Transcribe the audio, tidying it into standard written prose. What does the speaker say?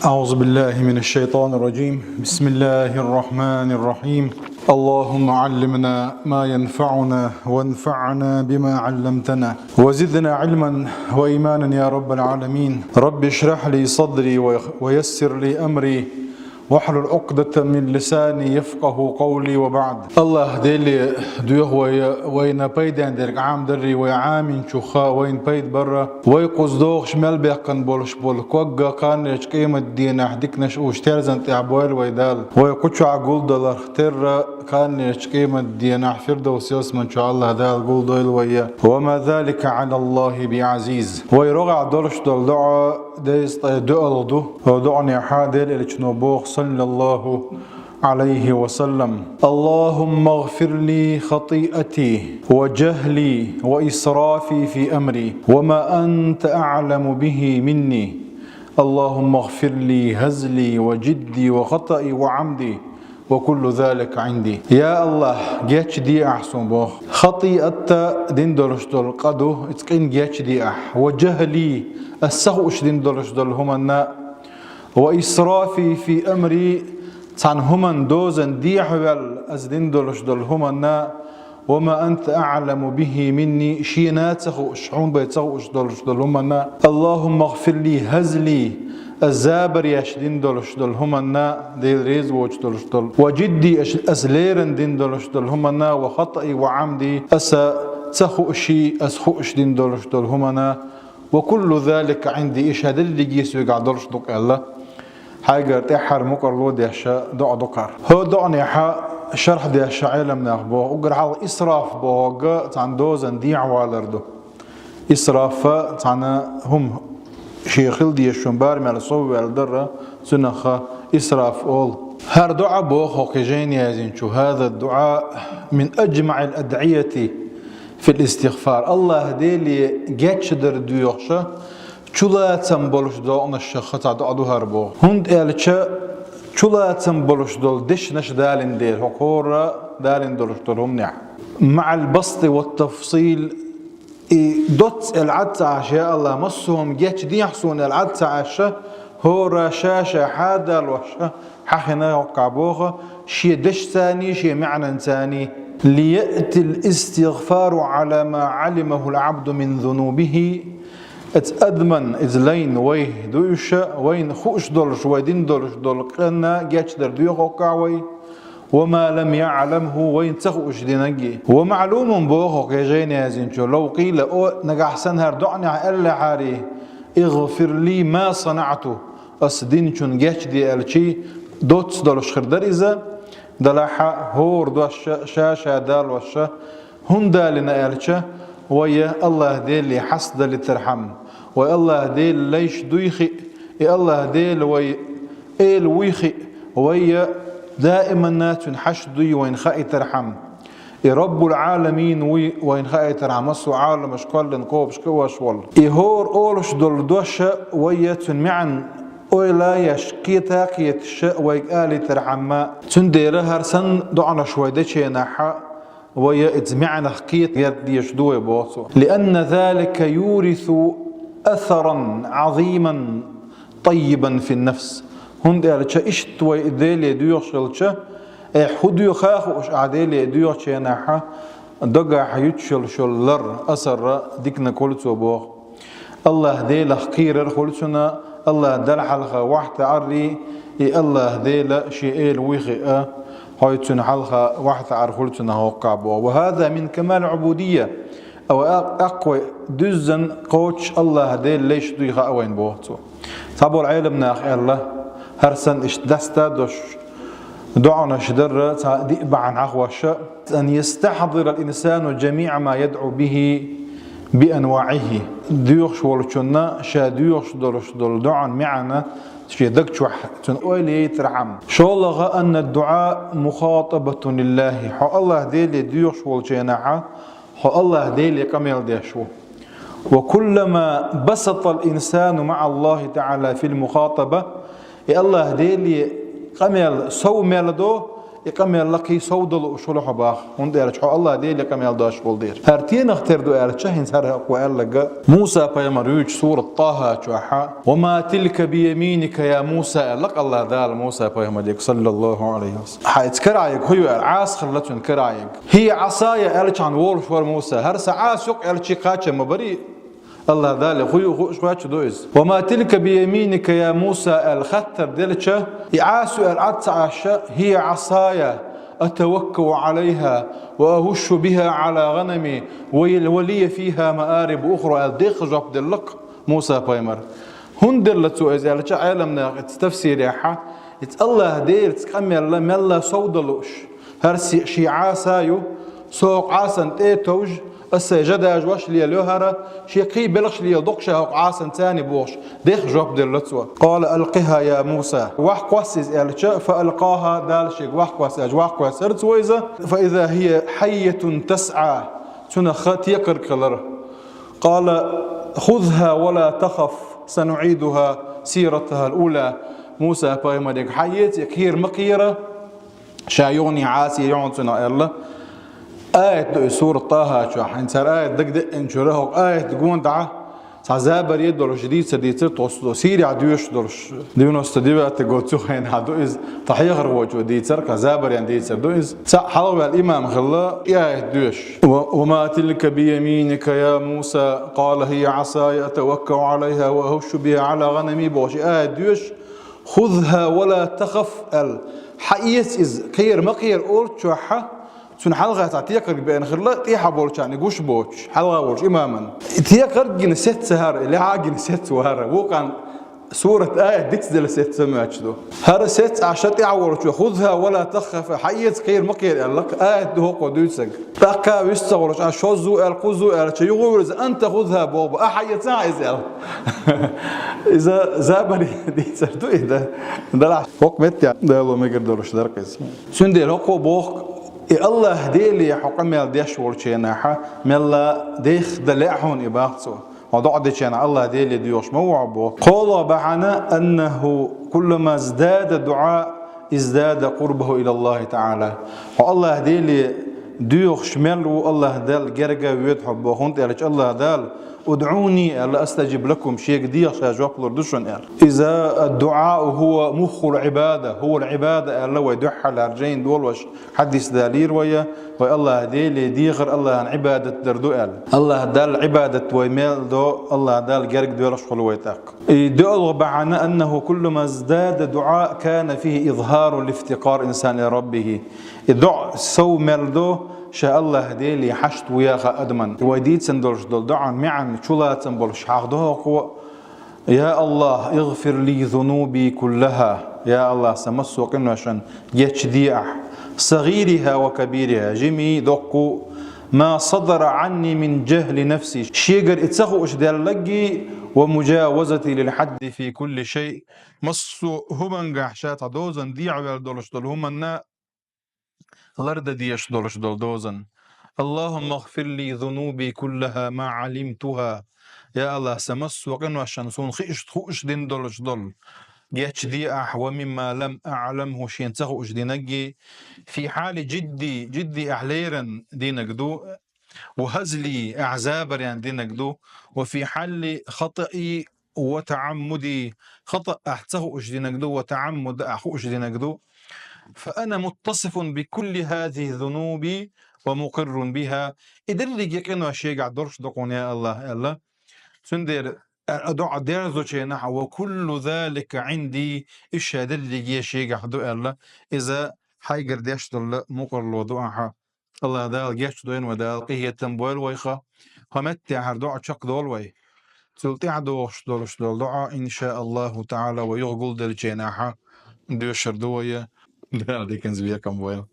أعوذ بالله من الشيطان الرجيم. بسم الله الرحمن الرحيم. اللهم علمنا ما ينفعنا وانفعنا بما علمتنا وزدنا علما وإيمانا يا رب العالمين. رب اشرح لي صدري ويسر لي أمري واحلل عقدة من لساني يفقه قولي وبعد. الله ديلي دوه وين بيدان درك عام دري ويعامين شوخا وين بيد برا ويقص دوغ شمال بيقن بولش بول كوغا كان قيمة الدين حديكنش وشترزن تعبويل ويدال ويقص عقول دولار اختر كان قيمة الدين فردوس يوسمن شاء الله دال قول دويل ويا وما ذلك على الله بعزيز ويرغع دولش دول دعا ديس دعا دو ودعني حادل الاشنوبوخ صلى الله عليه وسلم. اللهم اغفر لي خطيئتي وجهلي وإسرافي في أمري وما أنت أعلم به مني. اللهم اغفر لي هزلي وجدي وخطئي وعمدي وكل ذلك عندي. يا الله جيتش دي أحسن بوخ خطيئة دين دولش دول قدو اتقين جيتش دي وجهلي السهوش دين دولش دول همنا وإسرافي في أمري تان همن دوزن دي حوال أزدين دولش دول همنا وما أنت أعلم به مني شينات سخوش حون بيت سخوش دولش دول همنا. اللهم اغفر لي هزلي الزابر يشدين دولش دول همنا ديل ريز ووش دولش دول وجدي أسليرن دين دولش دول همنا وخطئي وعمدي أسا سخوشي أسخوش دين دولش دول همنا وكل ذلك عندي. إيش هذا اللي جيسو يقعد دولش دوك الله حاجة تحر مقر لو ديشا دع دكر هو دعني حا شرح ديشا علم ناخبوه وقر على إسراف بوغا تان دوزن ديع والردو إسراف تان هم شيخل ديشون بارمي على صوبي على الدرة سنخا إسراف أول هر دعاء بوخ وكجين يازين شو هذا الدعاء من أجمع الأدعية في الاستغفار. الله ديلي جاتش در ديوخشا چولاتم بولش دو اون الشخص عدو هربو هند الچه چولاتم بولش دو دش نش دالين دير حقورة دالين دولش دولهم نع مع البسط والتفصيل دوت العدس عشاء الله مصهم جيتش دي يحصون العدس عشاء هو شاشة حادا الوشة حخنا وقعبوغة شي دش ثاني شي معنى ثاني ليأتي الاستغفار على ما علمه العبد من ذنوبه اتأدمن ازلين ويه دوش وين خوش دولش ويدين دولش دول قلنا جاتش در دويخ وقعوي وما لم يعلمه وين تخوش دينجي ومعلوم بوخو كيجين يازينشو لو قيل او نجحسن هردعني الا حاري اغفر لي ما صنعته اسدينشون جاتش دي الشي دوتس دولش خردر اذا دلحا هور دوش شاشا دال وشا هم دالنا الشا ويا الله ديل لي حسد لترحم ويا الله ديل ليش دويخي يا الله ديل وي إل ويخي ويا دائما نات حشدي وين خاي ترحم يا رب العالمين وين خاي ترحم السو عالم اشكال نقوب شكواش وال يهور اولش دول دوش ويا تنمعن ولا يشكيتا كيتش ويقالي ترحم تندير هرسن دعنا شوي دشي نحا ويجمعنا حكيت يديش دوي بوصو لأن ذلك يورث أثرا عظيما طيبا في النفس هند قالتش إشت ويديلي ديوشلش حدو خاخوش عديلي ديوش ينحا دقا حيوتشل شلر أثر ديكنا كولتو بوخ الله ديلا خكير خلصنا الله دلحلخ واحد عري الله ديلا شيئيل ويخي هايتون حلقة واحدة عرفولتنا هوقعبوا وهذا من كمال عبودية أو أقوى دزن قوتش الله ديل ليش دويخا أوين بوهتو طابو العالم ناخ الله هرسن اشتدستا دوش دعونا شدر دئب عن عخوشة أن يستحضر الإنسان جميع ما يدعو به بأنواعه ديوخش ولشنا شا ديوخش دولش دول دعان معنا شي دك شوح تنقولي يترحم شولغ أن الدعاء مخاطبة لله حو الله ديلي ديوش والجناحة حو الله ديلي كمل ديشو وكلما بسط الإنسان مع الله تعالى في المخاطبة الله ديلي كمل سو ملدو يكمل لقي صودل وشلح باخ هون دير شو الله ديل يكمل داش بول دير هرتين اختر دو قال شهين سر وقال لك موسى بيمريج سورة طه شوحا وما تلك بيمينك يا موسى لك الله دال موسى بيمريج صلى الله عليه وسلم حيتكرايك هو عاس خلتون كرايك هي عصايا قال عن وولف موسى هر ساعات يق قال شي قاچه مبري الله دال خوي شواتش دوز وما تلك بيمينك يا موسى الختر دلشه يعاسو العتعشه هي عصايا أتوكل عليها وأهش بها على غنمي ولي فيها مآرب أخرى الديخ جاب دلك موسى بايمر هون دلتو إذا عالمنا تفسير يا الله دير تكمل ملا صودلوش هر شي عاسايو سوق عاسن تيتوج السجدة جواش لي لوهرة شي قي بلغش لي دقشة عاسن تاني بوش ديخ جوب دلتو قال ألقها يا موسى وحقوسز الشا فألقاها دال شيء وحقوسج وحقوسرت وإذا فإذا هي حية تسعى تنخت يقر كلر قال خذها ولا تخف سنعيدها سيرتها الأولى موسى بايمدك حية يكير مقيرة شايوني عاسي يونتنا الله آية سورة طه شو حنصير آية دق انشره آية تقول دعاء عذاب يدور جديد سديت توصل سيري عدوش درش دينو استديبه تقول هين هادو إز تحيغر وجه ديتر عذاب يعني ديتر دو إز حلو الإمام خلا يا دوش وما تلك بيمينك يا موسى قال هي عصاي أتوكل عليها وأهش بها على غنمي بوش آية دوش خذها ولا تخف الحقيقة إز خير مقير أورتشوحة سن حلقة تعتيقر بين خلا تيحا بولش يعني قوش بوش حلقة بولش إماما تيقر جن ست سهر اللي عاجن ست سهر هو كان سورة آية ديكسدل ست سمعتش دو هر ست عشان تعورش خذها ولا تخف حيت خير مقير لك آية ده هو قدوسك تاكا بيستغرش عشوزو القزو الشيوغ أنت خذها بابا أحيت عايز إذا زابني دي سردو إذا دلع فوق متى ده لو ما يقدرش دركز سندير هو بوق الله ديلي حكم يالديش ورشيناها ملا ديخ دلعهن إباحته وضع ديشنا الله ديلي ديوش موعبه قال بعنا أنه كلما ازداد دعاء ازداد قربه إلى الله تعالى والله ديلي ديوخ شمال والله دال جرجا ويدحب بخونت قالش الله دال ادعوني ألا أستجب لكم شيء ديخ شاجوك لردشون إذا الدعاء هو مخ العبادة هو العبادة ألا ويدح الأرجين دول وش حدث دالير ويا والله ديلي ديغر الله عن عبادة دردو الله دال عبادة ويميل دو الله دال جرج دولش خلويتك دعوا بعنا أنه كلما ازداد دعاء كان فيه إظهار لافتقار إنسان لربه الدعاء سو ملدو شاء الله ديلي حشت وياها أدمن وديت سندرش دول دعان معن شولا تنبولش حاخدوه يا الله اغفر لي ذنوبي كلها يا الله سمسو قنوشن يشديع صغيرها وكبيرها جمي دقو ما صدر عني من جهل نفسي شيقر اتسخو اشدال لقي ومجاوزتي للحد في كل شيء مصو همنقح شاتا دوزن ديع والدولش دول همنا لرد ديش دولش دول دوزن اللهم اغفر لي ذنوبي كلها ما علمتها يا الله سمس وقنوا الشمسون خيش تخوش دين دولش دول جيتش دي ومما لم أعلمه شين تخوش دينجي في حال جدي أحليرا دينك دو وهزلي أعزابر يعني دينك دو وفي حال خطئي وتعمدي خطأ أحتخوش دينك دو وتعمد أحوش دينك دو فأنا متصف بكل هذه الذنوب ومقر بها إدري يقينوا شيء قاعد درش دقون يا الله سندير أدعى ديرزو شيء وكل ذلك عندي إيش هذا اللي شيء قاعد الله إذا حيقر ديش دل مقر له دعاء الله دال جيش دوين ودال قيه تنبويل ويخا همتي هردعاء شق دول وي سلطي عدوش دولش دول دعاء إن شاء الله تعالى ويغقل دل جناحه ديوشر دوية ده كان زبيا كم بويل